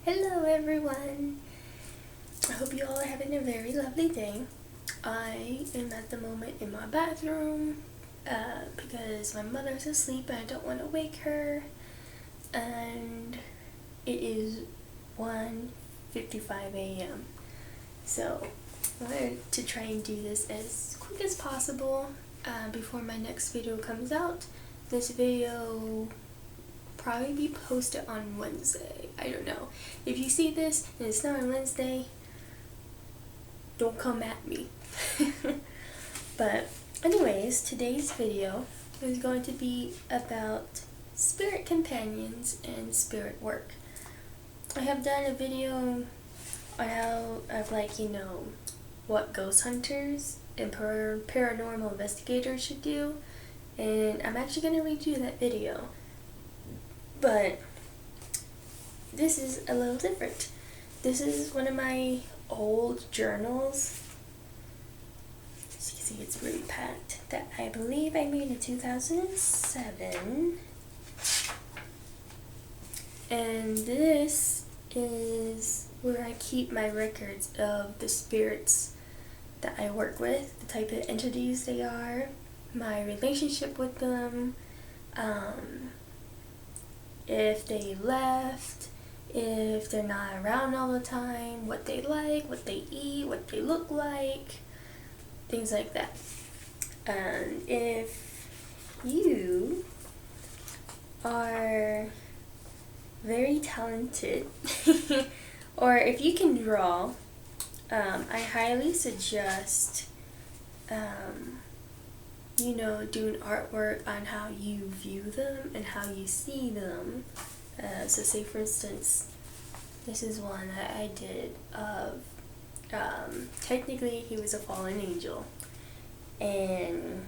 Hello everyone! I hope you all are having a very lovely day. I am at the moment in my bathroom because my mother's asleep and I don't want to wake her, and it is 1:55 a.m. So I wanted to try and do this as quick as possible before my next video comes out. This video probably be posted on Wednesday. I don't know. If you see this and it's not on Wednesday, don't come at me. But anyways, today's video is going to be about spirit companions and spirit work. I have done a video on how what ghost hunters and paranormal investigators should do, and I'm actually going to redo that video. But this is a little different. This is one of my old journals. As you can see, it's really packed. That I believe I made in 2007. And this is where I keep my records of the spirits that I work with, the type of entities they are, my relationship with them, if they left, if they're not around all the time, what they like, what they eat, what they look like, things like that. And if you are very talented or if you can draw, I highly suggest doing artwork on how you view them and how you see them. So say for instance, this is one that I did of, technically he was a fallen angel, and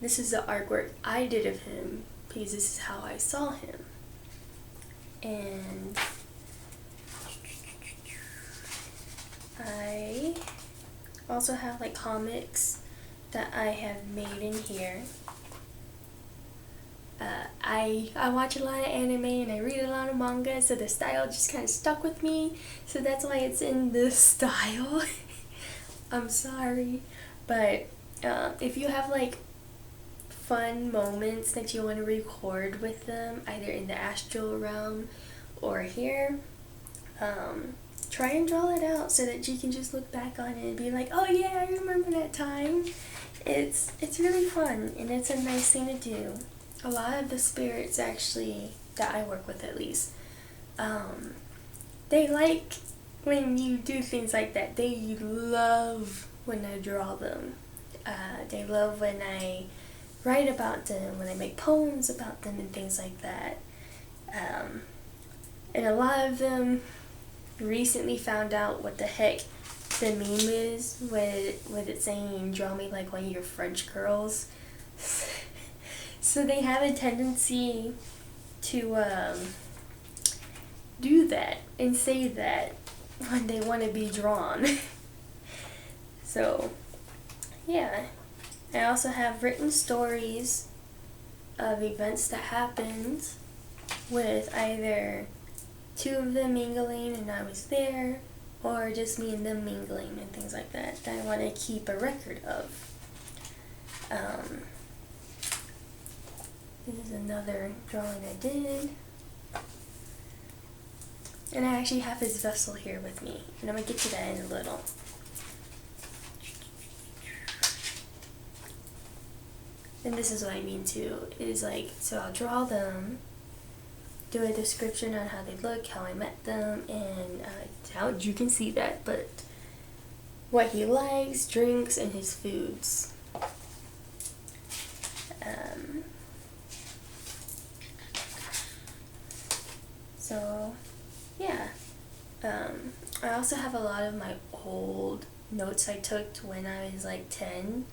this is the artwork I did of him because this is how I saw him. And I also have like comics that I have made in here. I watch a lot of anime and I read a lot of manga, so the style just kind of stuck with me, so that's why it's in this style. I'm sorry, but if you have like fun moments that you want to record with them, either in the astral realm or here, try and draw it out so that you can just look back on it and be like, oh yeah, I remember that time. It's really fun, and it's a nice thing to do. A lot of the spirits actually, that I work with at least, they like when you do things like that. They love when I draw them. They love when I write about them, when I make poems about them and things like that. And a lot of them recently found out what the heck the meme is with it saying, draw me like one of your French girls. So they have a tendency to do that and say that when they want to be drawn. So yeah, I also have written stories of events that happened with either two of them mingling and I was there, or just me and them mingling and things like that I want to keep a record of. This is another drawing I did. And I actually have his vessel here with me, and I'm going to get to that in a little. And this is what I mean too, is like, so I'll draw them, do a description on how they look, how I met them, and how you can see that, but what he likes, drinks, and his foods. So yeah, I also have a lot of my old notes I took when I was like 10,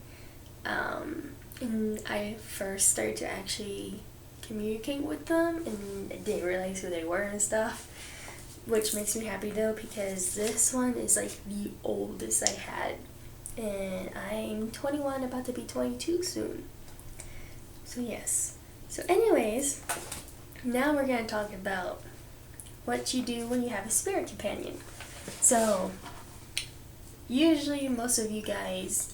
and I first started to actually communicate with them, and I didn't realize who they were and stuff, which makes me happy though, because this one is like the oldest I had, and I'm 21, about to be 22 soon. So yes. So anyways, now we're gonna talk about what you do when you have a spirit companion. So usually most of you guys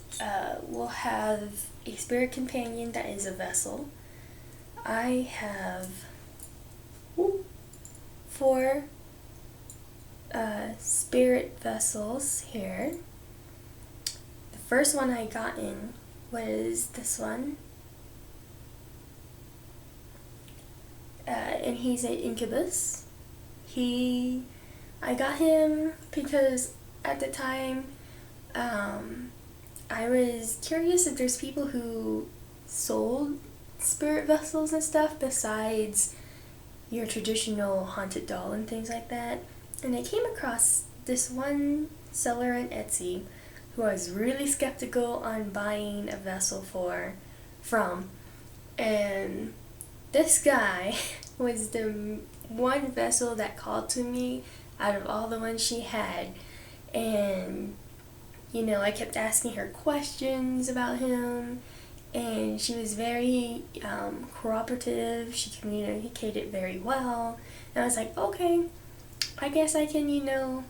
will have a spirit companion that is a vessel. I have 4 spirit vessels here. The first one I got in was this one. And he's an incubus. I got him because at the time, I was curious if there's people who sold spirit vessels and stuff besides your traditional haunted doll and things like that. And I came across this one seller on Etsy who I was really skeptical on buying a vessel from. And this guy was the one vessel that called to me out of all the ones she had. And, you know, I kept asking her questions about him, and she was very cooperative. She communicated very well. And I was like, okay, I guess I can, you know,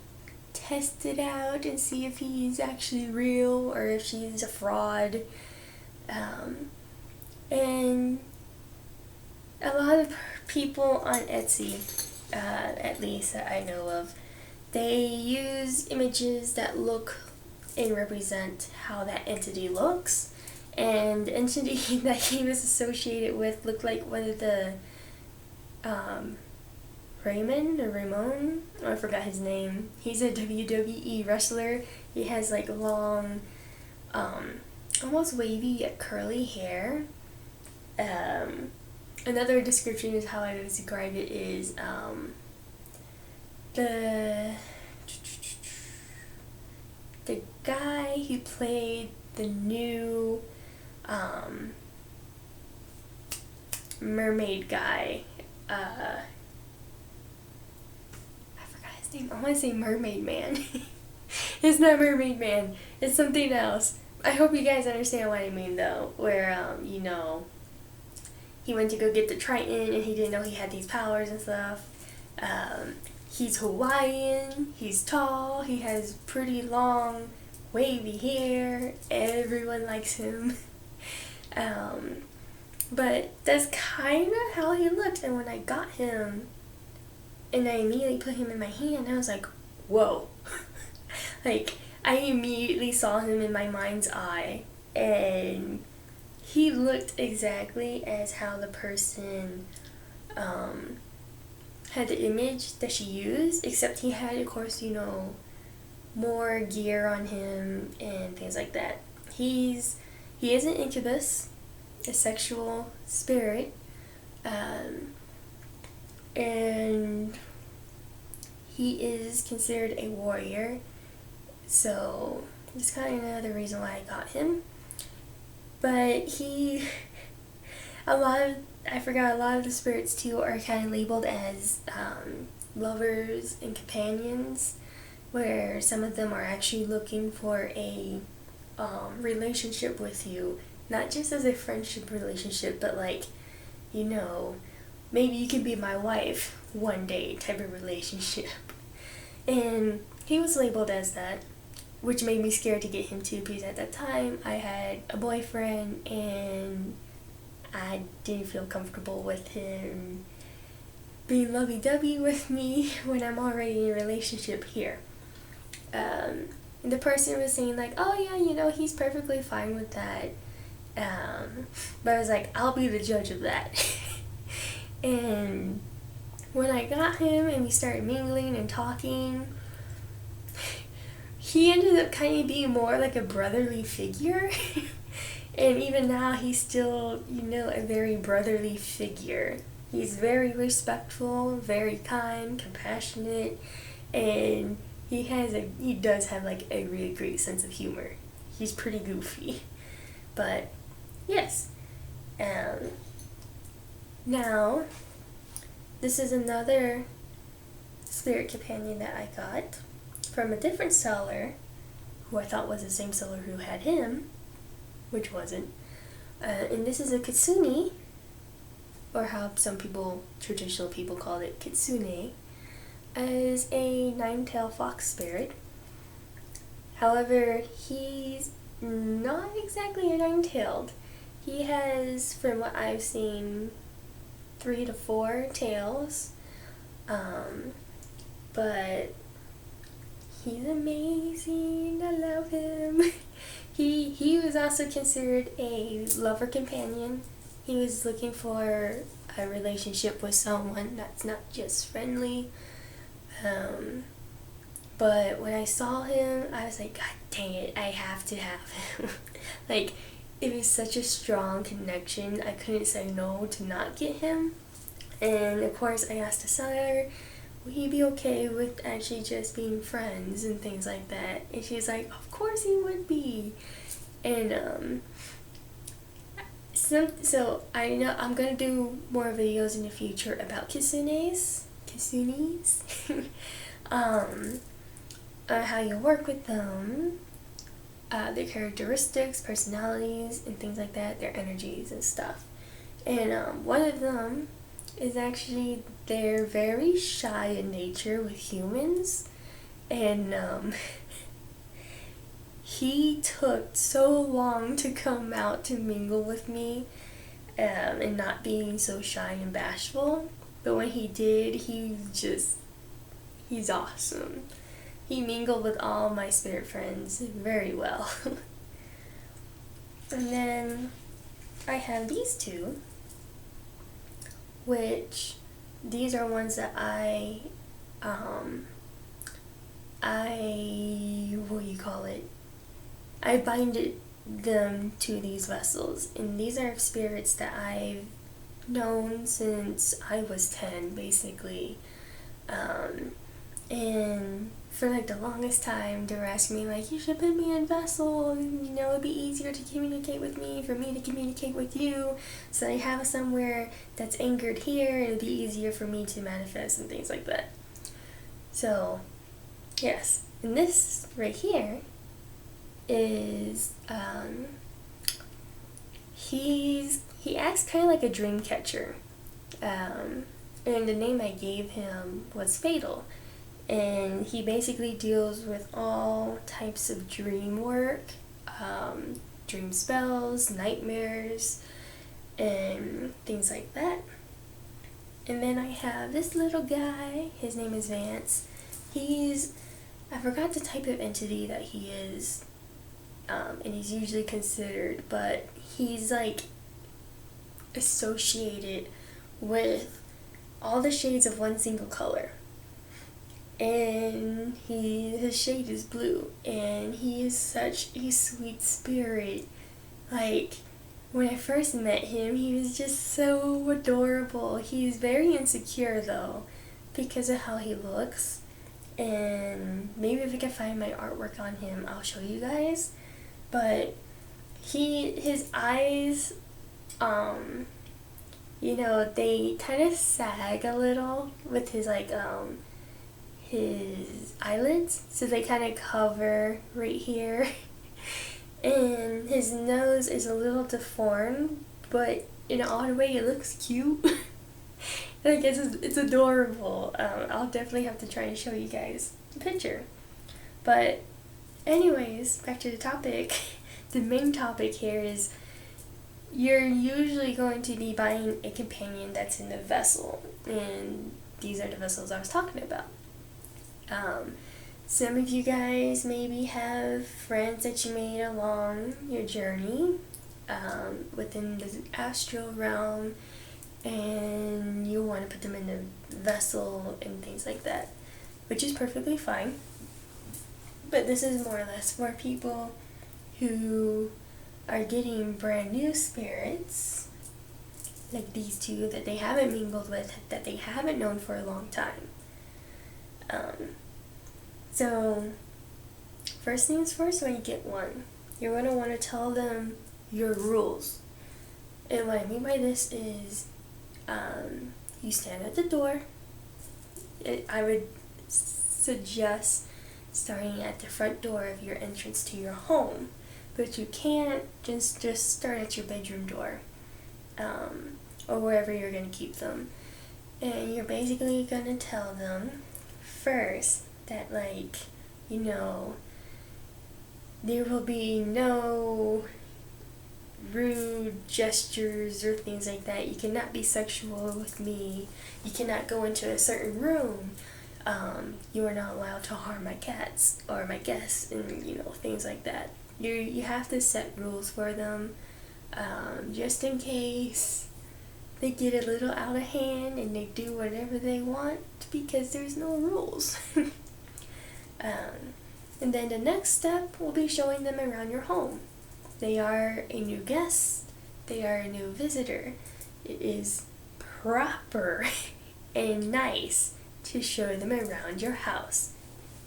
test it out and see if he's actually real or if she's a fraud. And a lot of people on Etsy, at least that I know of, they use images that look and represent how that entity looks. And the entity that he was associated with looked like one of the Ramon, I forgot his name. He's a WWE wrestler. He has like long, almost wavy yet curly hair. Another description is how I would describe it is the guy who played the new mermaid guy. I forgot his name. I want to say Mermaid Man. It's not Mermaid Man. It's something else. I hope you guys understand what I mean though. Where you know, he went to go get the Triton and he didn't know he had these powers and stuff. He's Hawaiian. He's tall. He has pretty long, wavy hair. Everyone likes him. But that's kind of how he looked. And when I got him and I immediately put him in my hand, I was like, whoa. Like, I immediately saw him in my mind's eye, and he looked exactly as how the person had the image that she used, except he had, of course, you know, more gear on him and things like that. He is an incubus, a sexual spirit, and he is considered a warrior. So that's kind of another reason why I got him. But a lot of the spirits too are kind of labeled as lovers and companions, where some of them are actually looking for a relationship with you, not just as a friendship relationship, but like, you know, maybe you can be my wife one day type of relationship. And he was labeled as that, which made me scared to get him too, because at that time I had a boyfriend and I didn't feel comfortable with him being lovey-dovey with me when I'm already in a relationship here. And the person was saying like, oh yeah, you know, he's perfectly fine with that. But I was like, I'll be the judge of that. And when I got him and we started mingling and talking, he ended up kind of being more like a brotherly figure. And even now he's still, you know, a very brotherly figure. He's very respectful, very kind, compassionate, and he does have like a really great sense of humor. He's pretty goofy. But yes. Now this is another spirit companion that I got from a different seller, who I thought was the same seller who had him, which wasn't. And this is a Kitsune, or how some traditional people call it Kitsune. as a nine-tailed fox spirit. However, he's not exactly a nine-tailed. He has, from what I've seen, 3 to 4 tails. But he's amazing. I love him. He was also considered a lover companion. He was looking for a relationship with someone that's not just friendly. But when I saw him, I was like, God dang it, I have to have him. Like, it was such a strong connection. I couldn't say no to not get him. And of course, I asked the seller, would he be okay with actually just being friends and things like that? And she's like, of course he would be. And so I know I'm gonna do more videos in the future about kitsunes, how you work with them, their characteristics, personalities, and things like that, their energies and stuff. And one of them is actually they're very shy in nature with humans, and he took so long to come out to mingle with me, and not being so shy and bashful. But when he did, he's awesome. He mingled with all my spirit friends very well. And then I have these two, which these are ones that I binded them to these vessels, and these are spirits that I've known since I was 10, basically. And for like the longest time, they were asking me like, you should put me in vessel, you know, it'd be easier to communicate with me, for me to communicate with you, so I have somewhere that's anchored here, it'd be easier for me to manifest and things like that. So, yes, and this right here is, he acts kind of like a dream catcher, and the name I gave him was Fatal. And he basically deals with all types of dream work, dream spells, nightmares, and things like that. And then I have this little guy, his name is Vance. I forgot the type of entity that he is, and he's usually considered, but he's like associated with all the shades of one single color. And his shade is blue, and he is such a sweet spirit. Like, when I first met him, he was just so adorable. He's very insecure though, because of how he looks. And maybe if I can find my artwork on him, I'll show you guys. But his eyes, you know, they kind of sag a little with his like his eyelids, so they kind of cover right here. And his nose is a little deformed, but in an odd way it looks cute. And I guess it's adorable. I'll definitely have to try and show you guys the picture. But anyways, back to the topic. The main topic here is you're usually going to be buying a companion that's in a vessel, and these are the vessels I was talking about. Some of you guys maybe have friends that you made along your journey within the astral realm, and you want to put them in a vessel and things like that, which is perfectly fine. But this is more or less for people who are getting brand new spirits, like these two that they haven't mingled with, that they haven't known for a long time. So, first things first, when you get one, you're going to want to tell them your rules. And what I mean by this is, you stand at the door. I would suggest starting at the front door of your entrance to your home, but you can't just start at your bedroom door, or wherever you're going to keep them. And you're basically going to tell them, first that, like, you know, there will be no rude gestures or things like that. You cannot be sexual with me. You cannot go into a certain room. You are not allowed to harm my cats or my guests, and you know, things like that. You have to set rules for them, just in case they get a little out of hand and they do whatever they want, because there's no rules. And then the next step will be showing them around your home. They are a new guest. They are a new visitor. It is proper and nice to show them around your house.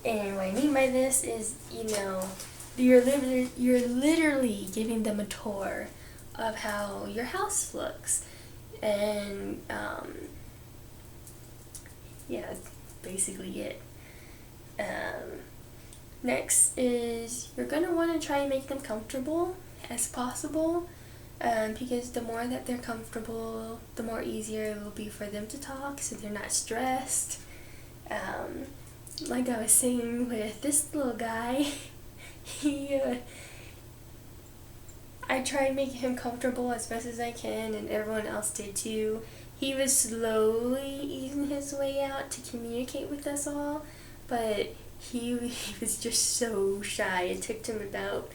And what I mean by this is, you know, you're literally giving them a tour of how your house looks. And yeah, that's basically it. Next is, you're going to want to try and make them comfortable as possible, because the more that they're comfortable, the more easier it will be for them to talk, so they're not stressed. Like I was saying with this little guy, I tried making him comfortable as best as I can, and everyone else did too. He was slowly easing his way out to communicate with us all, but he was just so shy. It took him about,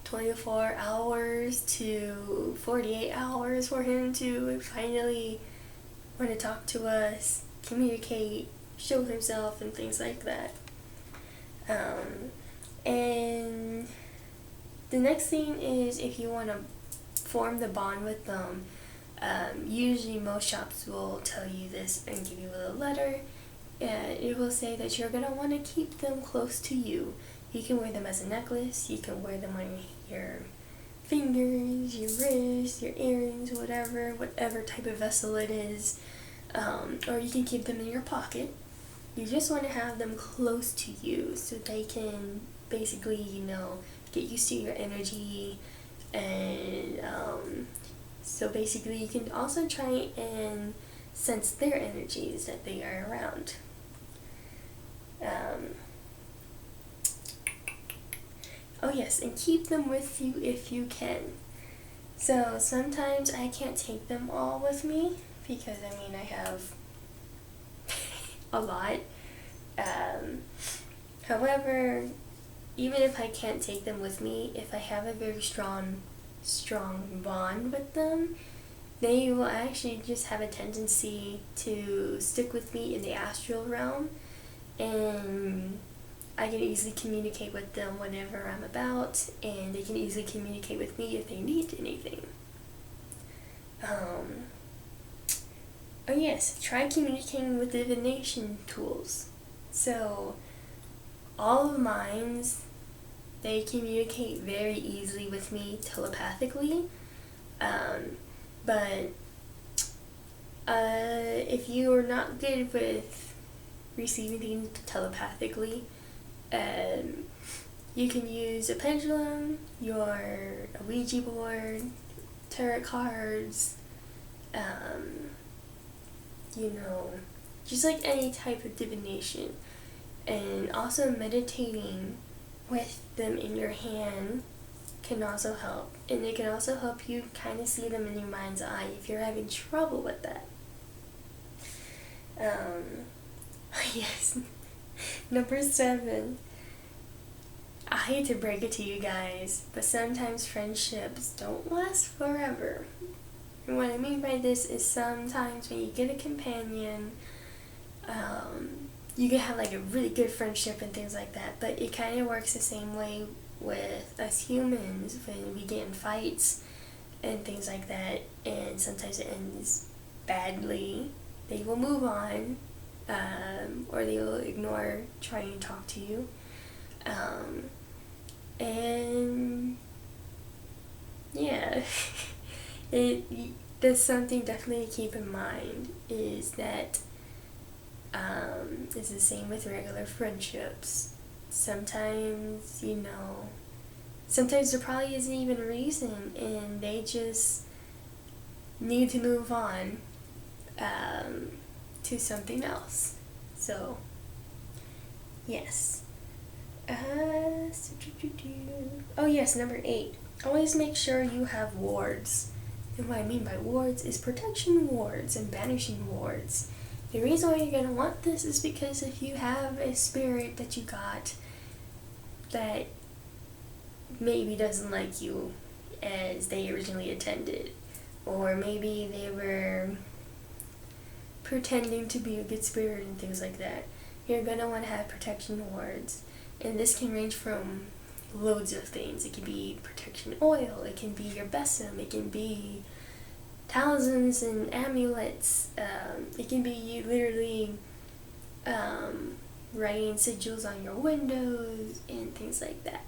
24 hours to 48 hours for him to finally want to talk to us, communicate, show himself, and things like that. And the next thing is, if you want to form the bond with them, usually most shops will tell you this and give you a little letter. It will say that you're going to want to keep them close to you. You can wear them as a necklace, you can wear them on your fingers, your wrists, your earrings, whatever type of vessel it is, or you can keep them in your pocket. You just want to have them close to you so they can basically, get used to your energy, and so basically you can also try and sense their energies that they are around. Oh yes, and keep them with you if you can. So sometimes I can't take them all with me because I have a lot. However, even if I can't take them with me, if I have a very strong bond with them, they will actually just have a tendency to stick with me in the astral realm, and I can easily communicate with them whenever I'm about, and they can easily communicate with me if they need anything. Oh yes, try communicating with divination tools. So all of mine, they communicate very easily with me telepathically, but if you are not good with receiving things telepathically, you can use a pendulum, a Ouija board, tarot cards, just like any type of divination. And also meditating with them in your hand can also help. And it can also help you kind of see them in your mind's eye if you're having trouble with that. Yes. Number 7. I hate to break it to you guys, but sometimes friendships don't last forever. And what I mean by this is, sometimes when you get a companion, you can have like a really good friendship and things like that, but it kind of works the same way with us humans when we get in fights and things like that, and sometimes it ends badly. They will move on, or they will ignore trying to talk to you, and yeah, that's something definitely to keep in mind, is that it's the same with regular friendships. Sometimes, sometimes there probably isn't even a reason, and they just need to move on. to something else. So, yes. Oh yes, number 8. Always make sure you have wards. And what I mean by wards is protection wards and banishing wards. The reason why you're going to want this is because if you have a spirit that you got that maybe doesn't like you as they originally intended, or maybe they were pretending to be a good spirit and things like that, you're going to want to have protection wards. And this can range from loads of things. It can be protection oil, it can be your besom, it can be talismans and amulets, it can be you literally writing sigils on your windows and things like that.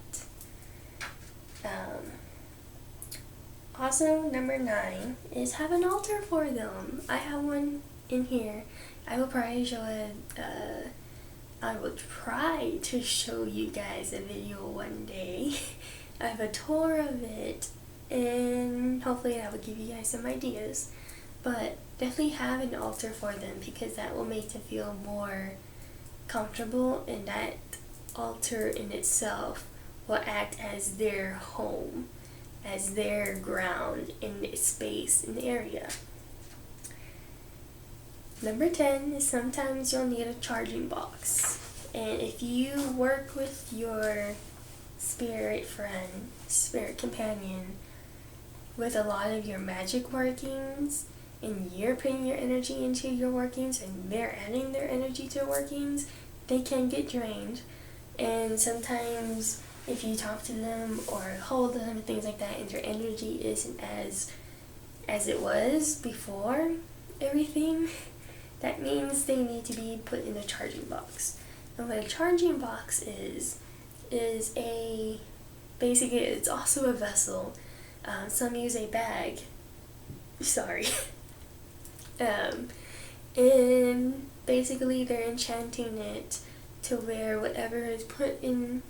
Also, number 9 is have an altar for them. I have one in here. I will probably show it. I will try to show you guys a video one day. I have a tour of it, and hopefully that will give you guys some ideas. But definitely have an altar for them, because that will make them feel more comfortable, and that altar in itself will act as their home, as their ground in the space, in the area. Number 10 is sometimes you'll need a charging box. And if you work with your spirit friend, spirit companion, with a lot of your magic workings, and you're putting your energy into your workings, and they're adding their energy to workings, they can get drained. And sometimes if you talk to them or hold them and things like that, and their energy isn't as it was before everything, that means they need to be put in a charging box. And what a charging box is basically it's also a vessel. Some use a bag. Sorry. And basically they're enchanting it to where whatever is put in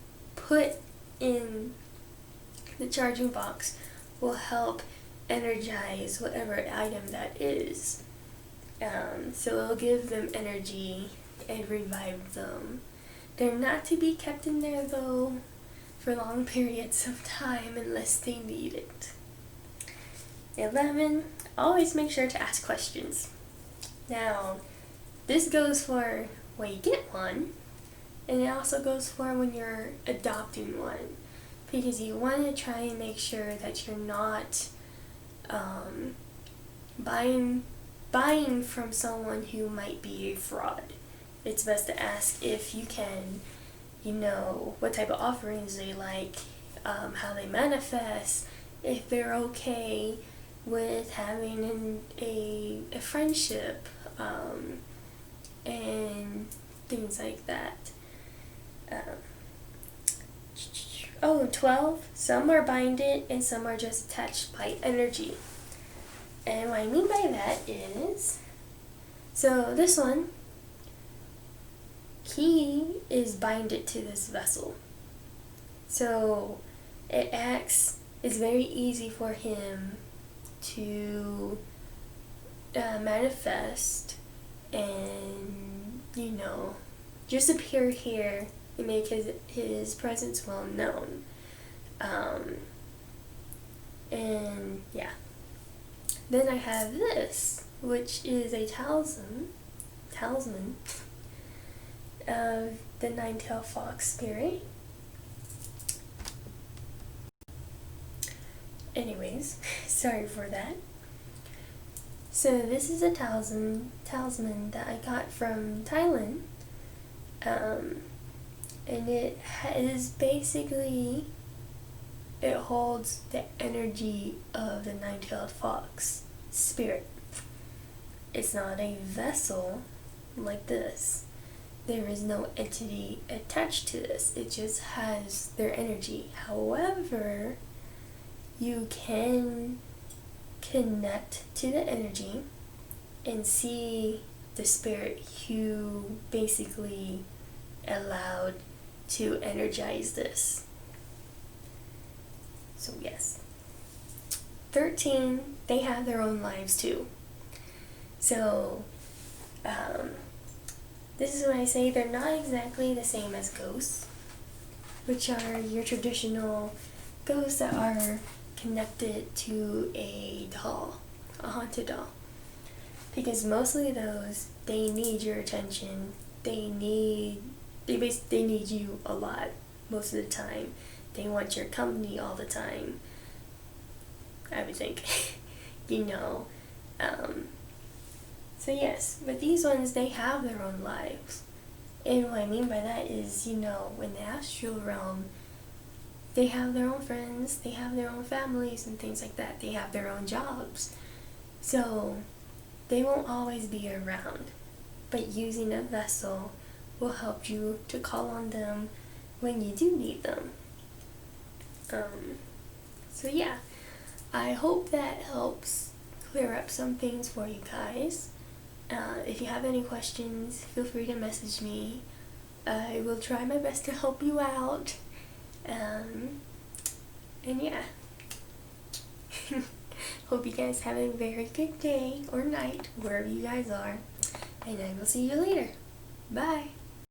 the charging box will help energize whatever item that is. So it'll give them energy and revive them. They're not to be kept in there though for long periods of time unless they need it. 11, always make sure to ask questions. Now, this goes for when you get one, and it also goes for when you're adopting one, because you want to try and make sure that you're not buying from someone who might be a fraud. It's best to ask if you can, what type of offerings they like, how they manifest, if they're okay with having a friendship, and things like that. 12, some are binded and some are just attached by energy. And what I mean by that is, so this one, he is binded to this vessel. So it's very easy for him to manifest and, just appear here and make his presence well known. And yeah. Then I have this, which is a talisman of the nine-tailed fox spirit. Anyways, sorry for that. So this is a talisman that I got from Thailand, and it is basically, it holds the energy of the nine-tailed fox spirit. It's not a vessel like this. There is no entity attached to this. It just has their energy. However, you can connect to the energy and see the spirit who basically allowed to energize this. So yes. 13, they have their own lives too. So this is when I say they're not exactly the same as ghosts, which are your traditional ghosts that are connected to a doll, a haunted doll. Because mostly those, they need your attention. They need you a lot most of the time. They want your company all the time, I would think. you know. So yes, but these ones, they have their own lives. And what I mean by that is, in the astral realm, they have their own friends, they have their own families and things like that. They have their own jobs. So they won't always be around. But using a vessel will help you to call on them when you do need them. So yeah, I hope that helps clear up some things for you guys. If you have any questions, feel free to message me. I will try my best to help you out. And yeah. Hope you guys have a very good day or night, wherever you guys are. And I will see you later. Bye.